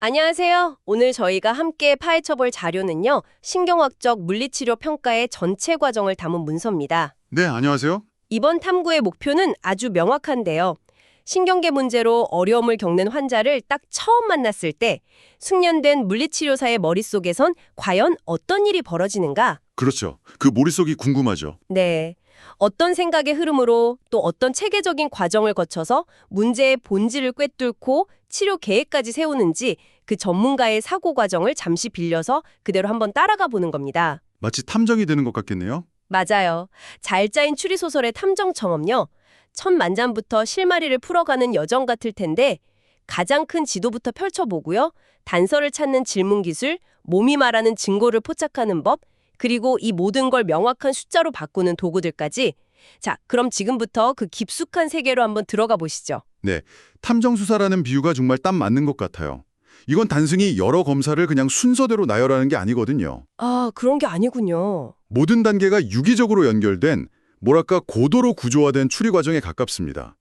안녕하세요. 오늘 저희가 함께 파헤쳐볼 자료는요, 신경학적 물리치료 평가의 전체 과정을 담은 문서입니다. 네, 안녕하세요. 이번 탐구의 목표는 아주 명확한데요. 신경계 문제로 어려움을 겪는 환자를 딱 처음 만났을 때 숙련된 물리치료사의 머릿속에선 과연 어떤 일이 벌어지는가? 그렇죠. 그 머릿속이 궁금하죠. 네. 어떤 생각의 흐름으로 또 어떤 체계적인 과정을 거쳐서 문제의 본질을 꿰뚫고 치료 계획까지 세우는지 그 전문가의 사고 과정을 잠시 빌려서 그대로 한번 따라가 보는 겁니다. 마치 탐정이 되는 것 같겠네요. 맞아요. 잘 짜인 추리소설의 탐정처럼요. 천만장부터 실마리를 풀어가는 여정 같을 텐데 가장 큰 지도부터 펼쳐보고요. 단서를 찾는 질문 기술, 몸이 말하는 증거를 포착하는 법, 그리고 이 모든 걸 명확한 숫자로 바꾸는 도구들까지. 자, 그럼 지금부터 그 깊숙한 세계로 한번 들어가 보시죠. 네, 탐정수사라는 비유가 정말 딱 맞는 것 같아요. 이건 단순히 여러 검사를 그냥 순서대로 나열하는 게 아니거든요. 아, 그런 게 아니군요. 모든 단계가 유기적으로 연결된, 뭐랄까 고도로 구조화된 추리 과정에 가깝습니다.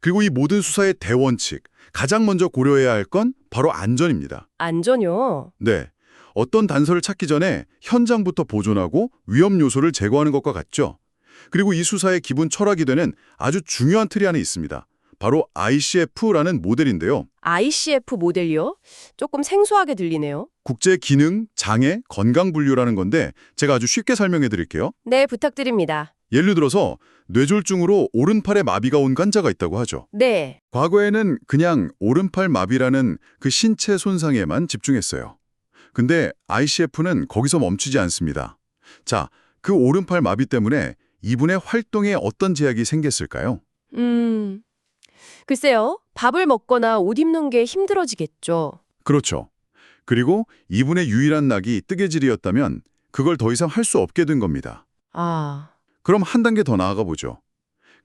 그리고 이 모든 수사의 대원칙, 가장 먼저 고려해야 할 건 바로 안전입니다. 안전요? 네, 어떤 단서를 찾기 전에 현장부터 보존하고 위험 요소를 제거하는 것과 같죠. 그리고 이 수사의 기본 철학이 되는 아주 중요한 틀이 하나 있습니다. 바로 ICF라는 모델인데요. ICF 모델이요? 조금 생소하게 들리네요. 국제 기능, 장애, 건강 분류라는 건데 제가 아주 쉽게 설명해 드릴게요. 네, 부탁드립니다. 예를 들어서 뇌졸중으로 오른팔에 마비가 온 환자가 있다고 하죠. 네. 과거에는 그냥 오른팔 마비라는 그 신체 손상에만 집중했어요. 근데 ICF는 거기서 멈추지 않습니다. 자, 그 오른팔 마비 때문에 이분의 활동에 어떤 제약이 생겼을까요? 글쎄요. 밥을 먹거나 옷 입는 게 힘들어지겠죠. 그렇죠. 그리고 이분의 유일한 낙이 뜨개질이었다면 그걸 더 이상 할 수 없게 된 겁니다. 아, 그럼 한 단계 더 나아가 보죠.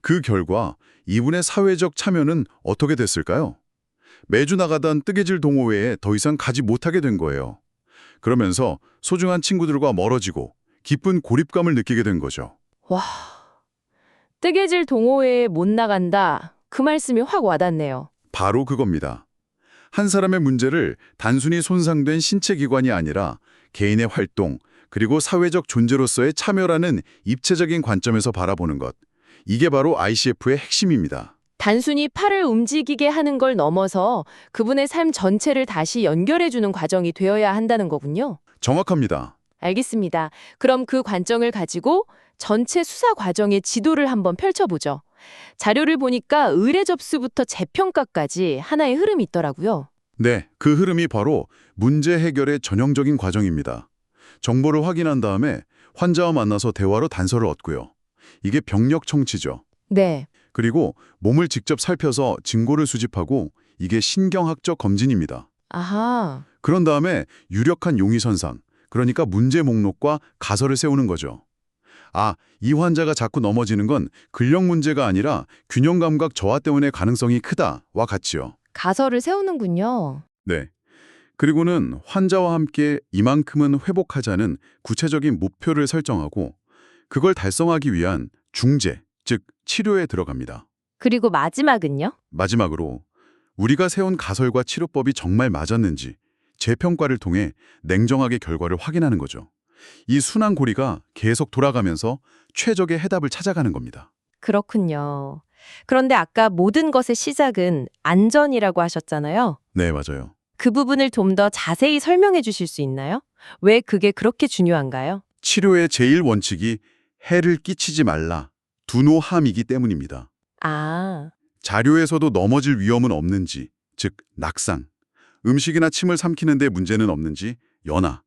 그 결과 이분의 사회적 참여는 어떻게 됐을까요? 매주 나가던 뜨개질 동호회에 더 이상 가지 못하게 된 거예요. 그러면서 소중한 친구들과 멀어지고 깊은 고립감을 느끼게 된 거죠. 와, 뜨개질 동호회에 못 나간다. 그 말씀이 확 와닿네요. 바로 그겁니다. 한 사람의 문제를 단순히 손상된 신체 기관이 아니라 개인의 활동, 그리고 사회적 존재로서의 참여라는 입체적인 관점에서 바라보는 것. 이게 바로 ICF의 핵심입니다. 단순히 팔을 움직이게 하는 걸 넘어서 그분의 삶 전체를 다시 연결해주는 과정이 되어야 한다는 거군요. 정확합니다. 알겠습니다. 그럼 그 관점을 가지고 전체 수사 과정의 지도를 한번 펼쳐보죠. 자료를 보니까 의뢰 접수부터 재평가까지 하나의 흐름이 있더라고요. 네, 그 흐름이 바로 문제 해결의 전형적인 과정입니다. 정보를 확인한 다음에 환자와 만나서 대화로 단서를 얻고요. 이게 병력 청취죠. 네. 그리고 몸을 직접 살펴서 증거를 수집하고 이게 신경학적 검진입니다. 아하. 그런 다음에 유력한 용의선상, 그러니까 문제 목록과 가설을 세우는 거죠. 아, 이 환자가 자꾸 넘어지는 건 근력 문제가 아니라 균형감각 저하 때문에 가능성이 크다와 같지요. 가설을 세우는군요. 네. 그리고는 환자와 함께 이만큼은 회복하자는 구체적인 목표를 설정하고 그걸 달성하기 위한 중재, 즉 치료에 들어갑니다. 그리고 마지막은요? 마지막으로 우리가 세운 가설과 치료법이 정말 맞았는지 재평가를 통해 냉정하게 결과를 확인하는 거죠. 이 순환고리가 계속 돌아가면서 최적의 해답을 찾아가는 겁니다. 그렇군요. 그런데 아까 모든 것의 시작은 안전이라고 하셨잖아요. 네, 맞아요. 그 부분을 좀 더 자세히 설명해 주실 수 있나요? 왜 그게 그렇게 중요한가요? 치료의 제일 원칙이 해를 끼치지 말라, 두노함이기 때문입니다. 아, 자료에서도 넘어질 위험은 없는지, 즉 낙상, 음식이나 침을 삼키는 데 문제는 없는지, 연하,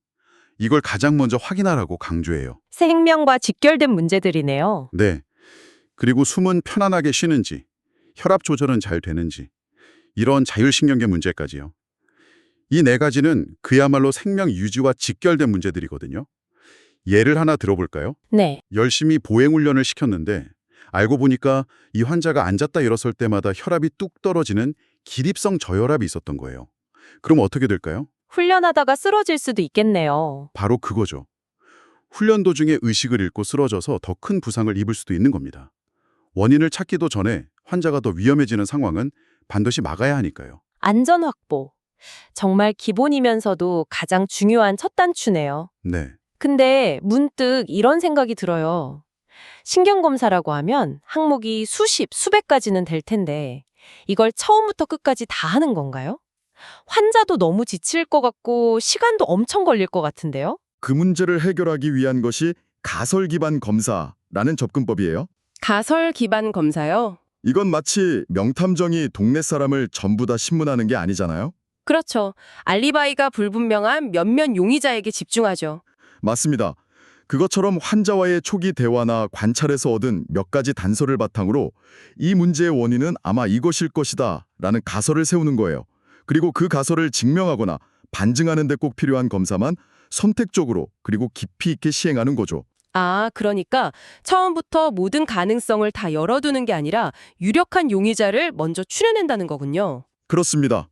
이걸 가장 먼저 확인하라고 강조해요. 생명과 직결된 문제들이네요. 네. 그리고 숨은 편안하게 쉬는지, 혈압 조절은 잘 되는지, 이런 자율신경계 문제까지요. 이 네 가지는 그야말로 생명 유지와 직결된 문제들이거든요. 예를 하나 들어볼까요? 네. 열심히 보행훈련을 시켰는데 알고 보니까 이 환자가 앉았다 일어설 때마다 혈압이 뚝 떨어지는 기립성 저혈압이 있었던 거예요. 그럼 어떻게 될까요? 훈련하다가 쓰러질 수도 있겠네요. 바로 그거죠. 훈련 도중에 의식을 잃고 쓰러져서 더 큰 부상을 입을 수도 있는 겁니다. 원인을 찾기도 전에 환자가 더 위험해지는 상황은 반드시 막아야 하니까요. 안전 확보. 정말 기본이면서도 가장 중요한 첫 단추네요. 네. 근데 문득 이런 생각이 들어요. 신경검사라고 하면 항목이 수십, 수백 가지는 될 텐데 이걸 처음부터 끝까지 다 하는 건가요? 환자도 너무 지칠 것 같고 시간도 엄청 걸릴 것 같은데요? 그 문제를 해결하기 위한 것이 가설 기반 검사라는 접근법이에요. 가설 기반 검사요? 이건 마치 명탐정이 동네 사람을 전부 다 신문하는 게 아니잖아요. 그렇죠. 알리바이가 불분명한 몇몇 용의자에게 집중하죠. 맞습니다. 그것처럼 환자와의 초기 대화나 관찰에서 얻은 몇 가지 단서를 바탕으로 이 문제의 원인은 아마 이것일 것이다 라는 가설을 세우는 거예요. 그리고 그 가설을 증명하거나 반증하는 데 꼭 필요한 검사만 선택적으로 그리고 깊이 있게 시행하는 거죠. 아, 그러니까 처음부터 모든 가능성을 다 열어두는 게 아니라 유력한 용의자를 먼저 추려낸다는 거군요. 그렇습니다.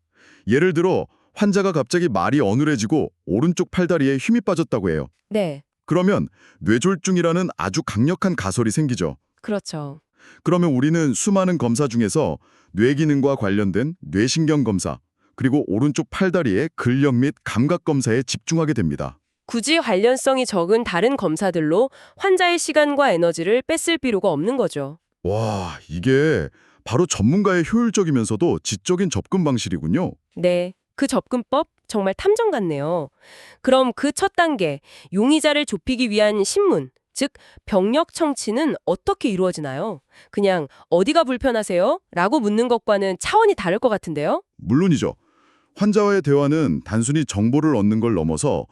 예를 들어 환자가 갑자기 말이 어눌해지고 오른쪽 팔다리에 힘이 빠졌다고 해요. 네, 그러면 뇌졸중이라는 아주 강력한 가설이 생기죠. 그렇죠. 그러면 우리는 수많은 검사 중에서 뇌 기능과 관련된 뇌신경 검사, 그리고 오른쪽 팔다리의 근력 및 감각 검사에 집중하게 됩니다. 굳이 관련성이 적은 다른 검사들로 환자의 시간과 에너지를 뺐을 필요가 없는 거죠. 와, 이게 바로 전문가의 효율적이면서도 지적인 접근 방식이군요. 네, 그 접근법 정말 탐정 같네요. 그럼 그 첫 단계, 용의자를 좁히기 위한 신문, 즉 병력 청취는 어떻게 이루어지나요? 그냥 어디가 불편하세요? 라고 묻는 것과는 차원이 다를 것 같은데요? 물론이죠. 환자와의 대화는 단순히 정보를 얻는 걸 넘어서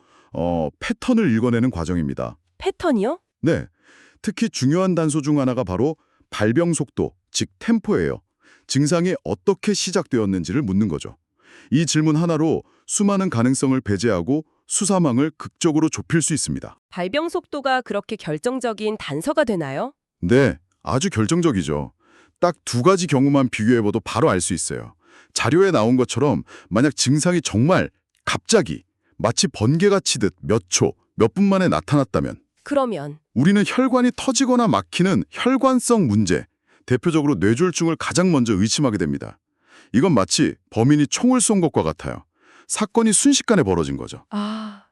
패턴을 읽어내는 과정입니다. 패턴이요? 네, 특히 중요한 단서 중 하나가 바로 발병 속도, 즉 템포예요. 증상이 어떻게 시작되었는지를 묻는 거죠. 이 질문 하나로 수많은 가능성을 배제하고 수사망을 극적으로 좁힐 수 있습니다. 발병 속도가 그렇게 결정적인 단서가 되나요? 네, 아주 결정적이죠. 딱 두 가지 경우만 비교해봐도 바로 알 수 있어요. 자료에 나온 것처럼 만약 증상이 정말 갑자기 마치 번개가 치듯 몇 초, 몇 분 만에 나타났다면 그러면 우리는 혈관이 터지거나 막히는 혈관성 문제, 대표적으로 뇌졸중을 가장 먼저 의심하게 됩니다. 이건 마치 범인이 총을 쏜 것과 같아요. 사건이 순식간에 벌어진 거죠. 아,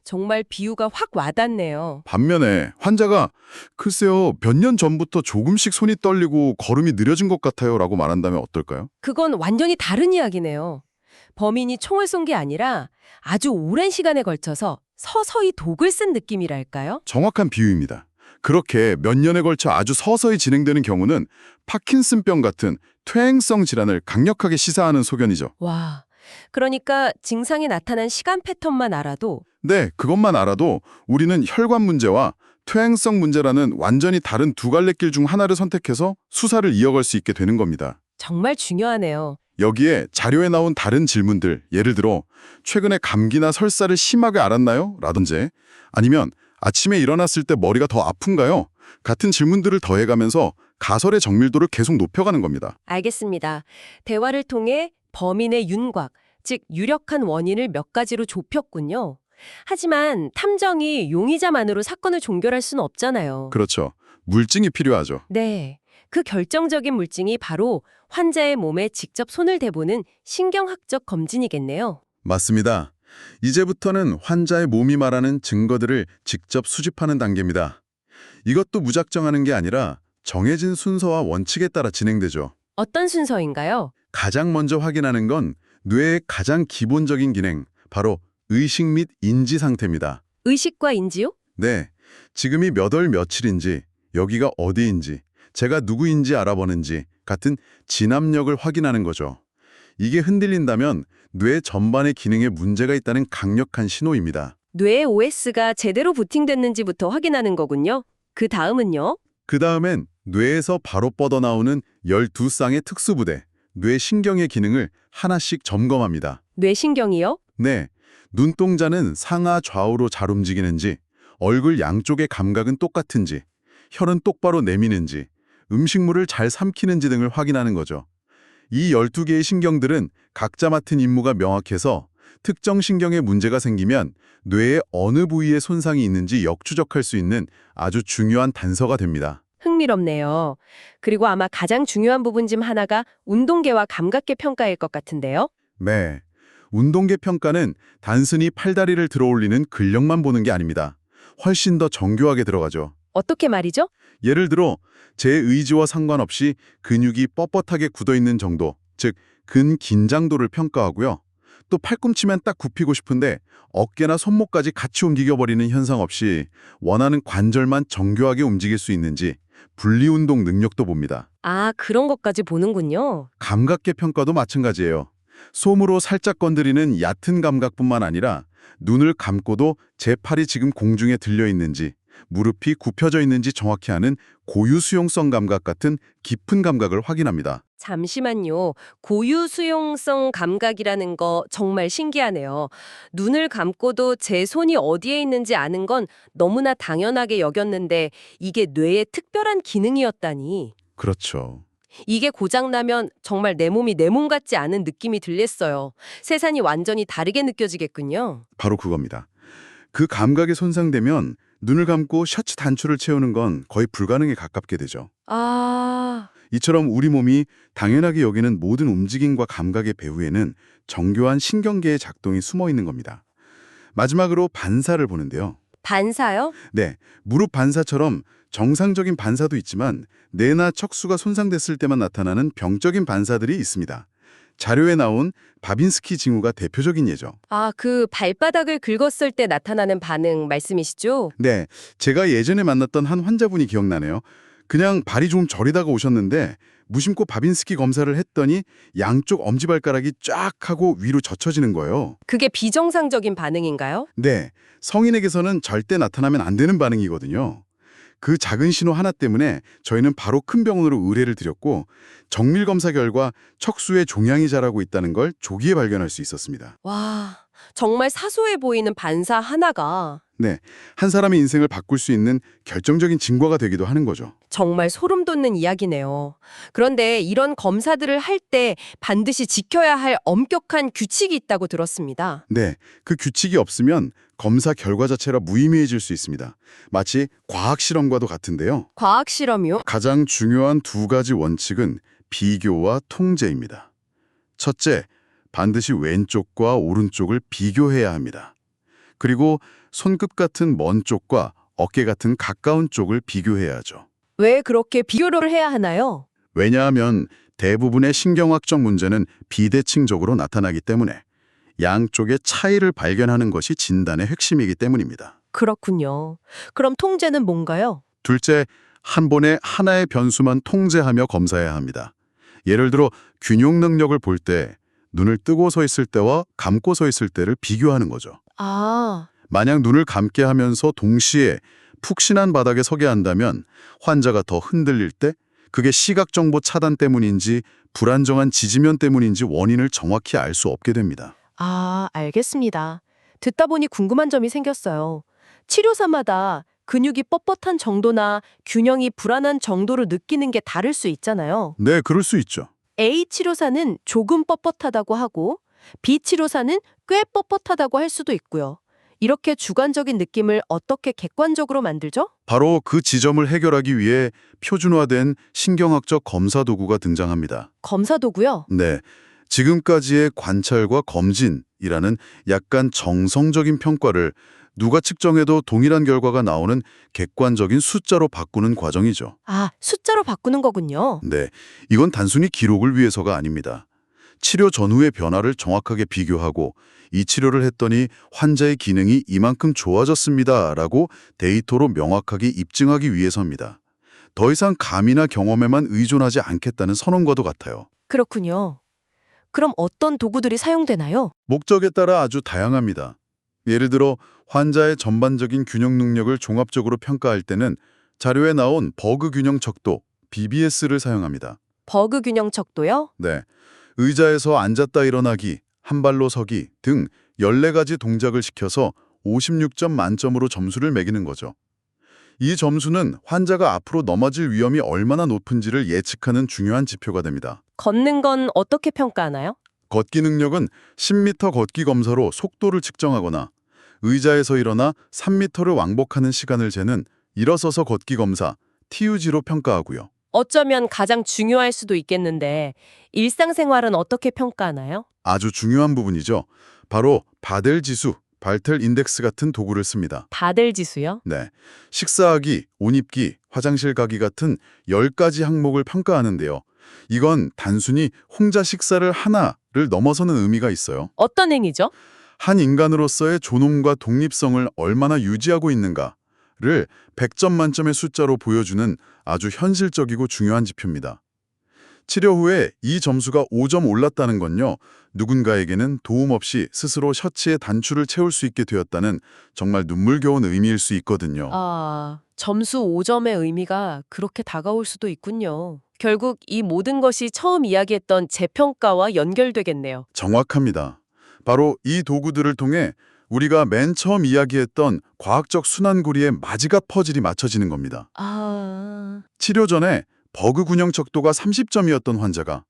정말 비유가 확 와닿네요. 반면에 환자가 글쎄요, 몇 년 전부터 조금씩 손이 떨리고 걸음이 느려진 것 같아요 라고 말한다면 어떨까요? 그건 완전히 다른 이야기네요. 범인이 총을 쏜 게 아니라 아주 오랜 시간에 걸쳐서 서서히 독을 쓴 느낌이랄까요? 정확한 비유입니다. 그렇게 몇 년에 걸쳐 아주 서서히 진행되는 경우는 파킨슨병 같은 퇴행성 질환을 강력하게 시사하는 소견이죠. 와, 그러니까 증상이 나타난 시간 패턴만 알아도 네, 그것만 알아도 우리는 혈관 문제와 퇴행성 문제라는 완전히 다른 두 갈래 길 중 하나를 선택해서 수사를 이어갈 수 있게 되는 겁니다. 정말 중요하네요. 여기에 자료에 나온 다른 질문들, 예를 들어 최근에 감기나 설사를 심하게 앓았나요? 라든지 아니면 아침에 일어났을 때 머리가 더 아픈가요? 같은 질문들을 더해가면서 가설의 정밀도를 계속 높여가는 겁니다. 알겠습니다. 대화를 통해 범인의 윤곽, 즉 유력한 원인을 몇 가지로 좁혔군요. 하지만 탐정이 용의자만으로 사건을 종결할 수는 없잖아요. 그렇죠. 물증이 필요하죠. 네, 그 결정적인 물증이 바로 환자의 몸에 직접 손을 대보는 신경학적 검진이겠네요. 맞습니다. 이제부터는 환자의 몸이 말하는 증거들을 직접 수집하는 단계입니다. 이것도 무작정하는 게 아니라 정해진 순서와 원칙에 따라 진행되죠. 어떤 순서인가요? 가장 먼저 확인하는 건 뇌의 가장 기본적인 기능, 바로 의식 및 인지 상태입니다. 의식과 인지요? 네, 지금이 몇 월 며칠인지, 여기가 어디인지, 제가 누구인지 알아보는지 같은 진압력을 확인하는 거죠. 이게 흔들린다면 뇌 전반의 기능에 문제가 있다는 강력한 신호입니다. 뇌의 OS가 제대로 부팅됐는지부터 확인하는 거군요. 그 다음은요? 그 다음엔 뇌에서 바로 뻗어나오는 12쌍의 특수부대, 뇌신경의 기능을 하나씩 점검합니다. 뇌신경이요? 네, 눈동자는 상하 좌우로 잘 움직이는지, 얼굴 양쪽의 감각은 똑같은지, 혀는 똑바로 내미는지, 음식물을 잘 삼키는지 등을 확인하는 거죠. 이 12개의 신경들은 각자 맡은 임무가 명확해서 특정 신경에 문제가 생기면 뇌의 어느 부위에 손상이 있는지 역추적할 수 있는 아주 중요한 단서가 됩니다. 흥미롭네요. 그리고 아마 가장 중요한 부분 중 하나가 운동계와 감각계 평가일 것 같은데요. 네, 운동계 평가는 단순히 팔다리를 들어올리는 근력만 보는 게 아닙니다. 훨씬 더 정교하게 들어가죠. 어떻게 말이죠? 예를 들어 제 의지와 상관없이 근육이 뻣뻣하게 굳어있는 정도, 즉 근긴장도를 평가하고요. 또 팔꿈치만 딱 굽히고 싶은데 어깨나 손목까지 같이 움직여버리는 현상 없이 원하는 관절만 정교하게 움직일 수 있는지 분리운동 능력도 봅니다. 아, 그런 것까지 보는군요. 감각계 평가도 마찬가지예요. 솜으로 살짝 건드리는 얕은 감각뿐만 아니라 눈을 감고도 제 팔이 지금 공중에 들려 있는지, 무릎이 굽혀져 있는지 정확히 아는 고유 수용성 감각 같은 깊은 감각을 확인합니다. 잠시만요. 고유 수용성 감각이라는 거 정말 신기하네요. 눈을 감고도 제 손이 어디에 있는지 아는 건 너무나 당연하게 여겼는데 이게 뇌의 특별한 기능이었다니. 그렇죠. 이게 고장나면 정말 내 몸이 내 몸 같지 않은 느낌이 들렸어요. 세상이 완전히 다르게 느껴지겠군요. 바로 그겁니다. 그 감각이 손상되면 눈을 감고 셔츠 단추를 채우는 건 거의 불가능에 가깝게 되죠. 아, 이처럼 우리 몸이 당연하게 여기는 모든 움직임과 감각의 배후에는 정교한 신경계의 작동이 숨어 있는 겁니다. 마지막으로 반사를 보는데요. 반사요? 네, 무릎 반사처럼 정상적인 반사도 있지만 뇌나 척수가 손상됐을 때만 나타나는 병적인 반사들이 있습니다. 자료에 나온 바빈스키 징후가 대표적인 예죠. 아, 그 발바닥을 긁었을 때 나타나는 반응 말씀이시죠? 네, 제가 예전에 만났던 한 환자분이 기억나네요. 그냥 발이 좀 저리다가 오셨는데 무심코 바빈스키 검사를 했더니 양쪽 엄지발가락이 쫙 하고 위로 젖혀지는 거예요. 그게 비정상적인 반응인가요? 네, 성인에게서는 절대 나타나면 안 되는 반응이거든요. 그 작은 신호 하나 때문에 저희는 바로 큰 병원으로 의뢰를 드렸고 정밀 검사 결과 척수에 종양이 자라고 있다는 걸 조기에 발견할 수 있었습니다. 와, 정말 사소해 보이는 반사 하나가 네, 한 사람의 인생을 바꿀 수 있는 결정적인 징과가 되기도 하는 거죠. 정말 소름 돋는 이야기네요. 그런데 이런 검사들을 할 때 반드시 지켜야 할 엄격한 규칙이 있다고 들었습니다. 네, 그 규칙이 없으면 검사 결과 자체가 무의미해질 수 있습니다. 마치 과학 실험과도 같은데요. 과학 실험이요? 가장 중요한 두 가지 원칙은 비교와 통제입니다. 첫째, 반드시 왼쪽과 오른쪽을 비교해야 합니다. 그리고 손끝 같은 먼 쪽과 어깨 같은 가까운 쪽을 비교해야 하죠. 왜 그렇게 비교를 해야 하나요? 왜냐하면 대부분의 신경학적 문제는 비대칭적으로 나타나기 때문에 양쪽의 차이를 발견하는 것이 진단의 핵심이기 때문입니다. 그렇군요. 그럼 통제는 뭔가요? 둘째, 한 번에 하나의 변수만 통제하며 검사해야 합니다. 예를 들어 균형 능력을 볼 때 눈을 뜨고 서 있을 때와 감고 서 있을 때를 비교하는 거죠. 아, 만약 눈을 감게 하면서 동시에 푹신한 바닥에 서게 한다면 환자가 더 흔들릴 때 그게 시각정보 차단 때문인지 불안정한 지지면 때문인지 원인을 정확히 알 수 없게 됩니다. 아, 알겠습니다. 듣다 보니 궁금한 점이 생겼어요. 치료사마다 근육이 뻣뻣한 정도나 균형이 불안한 정도를 느끼는 게 다를 수 있잖아요. 네, 그럴 수 있죠. A 치료사는 조금 뻣뻣하다고 하고 B 치료사는 꽤 뻣뻣하다고 할 수도 있고요. 이렇게 주관적인 느낌을 어떻게 객관적으로 만들죠? 바로 그 지점을 해결하기 위해 표준화된 신경학적 검사 도구가 등장합니다. 검사 도구요? 네, 지금까지의 관찰과 검진이라는 약간 정성적인 평가를 누가 측정해도 동일한 결과가 나오는 객관적인 숫자로 바꾸는 과정이죠. 아, 숫자로 바꾸는 거군요. 네, 이건 단순히 기록을 위해서가 아닙니다. 치료 전후의 변화를 정확하게 비교하고 이 치료를 했더니 환자의 기능이 이만큼 좋아졌습니다라고 데이터로 명확하게 입증하기 위해서입니다. 더 이상 감이나 경험에만 의존하지 않겠다는 선언과도 같아요. 그렇군요. 그럼 어떤 도구들이 사용되나요? 목적에 따라 아주 다양합니다. 예를 들어 환자의 전반적인 균형 능력을 종합적으로 평가할 때는 자료에 나온 버그 균형 척도 BBS를 사용합니다. 버그 균형 척도요? 네, 의자에서 앉았다 일어나기, 한 발로 서기 등 14가지 동작을 시켜서 56점 만점으로 점수를 매기는 거죠. 이 점수는 환자가 앞으로 넘어질 위험이 얼마나 높은지를 예측하는 중요한 지표가 됩니다. 걷는 건 어떻게 평가하나요? 걷기 능력은 10m 걷기 검사로 속도를 측정하거나 의자에서 일어나 3m를 왕복하는 시간을 재는 일어서서 걷기 검사 TUG로 평가하고요. 어쩌면 가장 중요할 수도 있겠는데 일상생활은 어떻게 평가하나요? 아주 중요한 부분이죠. 바로 바델 지수, 발텔 인덱스 같은 도구를 씁니다. 바델 지수요? 네, 식사하기, 옷 입기, 화장실 가기 같은 10가지 항목을 평가하는데요. 이건 단순히 혼자 식사를 하나를 넘어서는 의미가 있어요. 어떤 행위죠? 한 인간으로서의 존엄과 독립성을 얼마나 유지하고 있는가를 100점 만점의 숫자로 보여주는 아주 현실적이고 중요한 지표입니다. 치료 후에 이 점수가 5점 올랐다는 건요, 누군가에게는 도움 없이 스스로 셔츠의 단추를 채울 수 있게 되었다는 정말 눈물겨운 의미일 수 있거든요. 아, 점수 5점의 의미가 그렇게 다가올 수도 있군요. 결국 이 모든 것이 처음 이야기했던 재평가와 연결되겠네요. 정확합니다. 바로 이 도구들을 통해 우리가 맨 처음 이야기했던 과학적 순환고리의 마지막 퍼즐이 맞춰지는 겁니다. 아, 치료 전에 버그 균형 척도가 30점이었던 환자가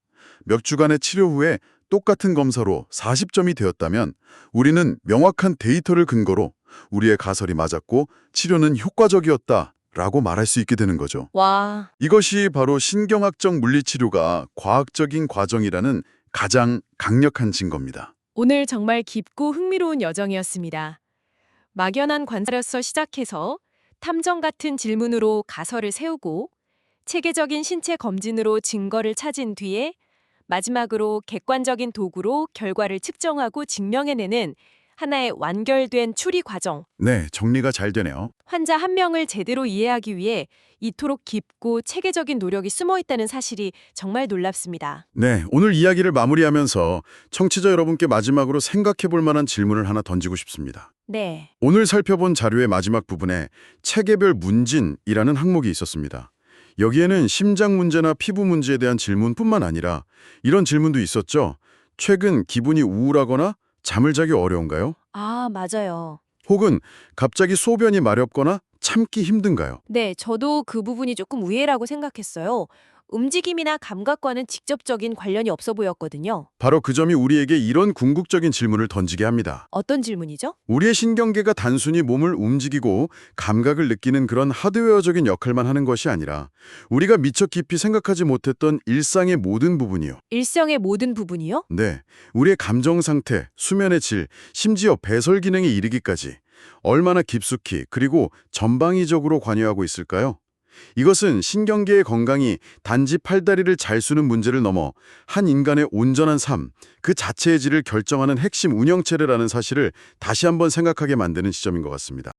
몇 주간의 치료 후에 똑같은 검사로 40점이 되었다면 우리는 명확한 데이터를 근거로 우리의 가설이 맞았고 치료는 효과적이었다라고 말할 수 있게 되는 거죠. 와, 이것이 바로 신경학적 물리치료가 과학적인 과정이라는 가장 강력한 증거입니다. 오늘 정말 깊고 흥미로운 여정이었습니다. 막연한 관사로서 시작해서 탐정 같은 질문으로 가설을 세우고 체계적인 신체 검진으로 증거를 찾은 뒤에 마지막으로 객관적인 도구로 결과를 측정하고 증명해내는 하나의 완결된 추리 과정. 네, 정리가 잘 되네요. 환자 한 명을 제대로 이해하기 위해 이토록 깊고 체계적인 노력이 숨어 있다는 사실이 정말 놀랍습니다. 네, 오늘 이야기를 마무리하면서 청취자 여러분께 마지막으로 생각해 볼 만한 질문을 하나 던지고 싶습니다. 네. 오늘 살펴본 자료의 마지막 부분에 체계별 문진이라는 항목이 있었습니다. 여기에는 심장 문제나 피부 문제에 대한 질문뿐만 아니라 이런 질문도 있었죠. 최근 기분이 우울하거나 잠을 자기 어려운가요? 아, 맞아요. 혹은 갑자기 소변이 마렵거나 참기 힘든가요? 네, 저도 그 부분이 조금 우회라고 생각했어요. 움직임이나 감각과는 직접적인 관련이 없어 보였거든요. 바로 그 점이 우리에게 이런 궁극적인 질문을 던지게 합니다. 어떤 질문이죠? 우리의 신경계가 단순히 몸을 움직이고 감각을 느끼는 그런 하드웨어적인 역할만 하는 것이 아니라 우리가 미처 깊이 생각하지 못했던 일상의 모든 부분이요. 일상의 모든 부분이요? 네, 우리의 감정 상태, 수면의 질, 심지어 배설 기능에 이르기까지 얼마나 깊숙이 그리고 전방위적으로 관여하고 있을까요? 이것은 신경계의 건강이 단지 팔다리를 잘 쓰는 문제를 넘어 한 인간의 온전한 삶, 그 자체의 질을 결정하는 핵심 운영체제라는 사실을 다시 한번 생각하게 만드는 지점인 것 같습니다.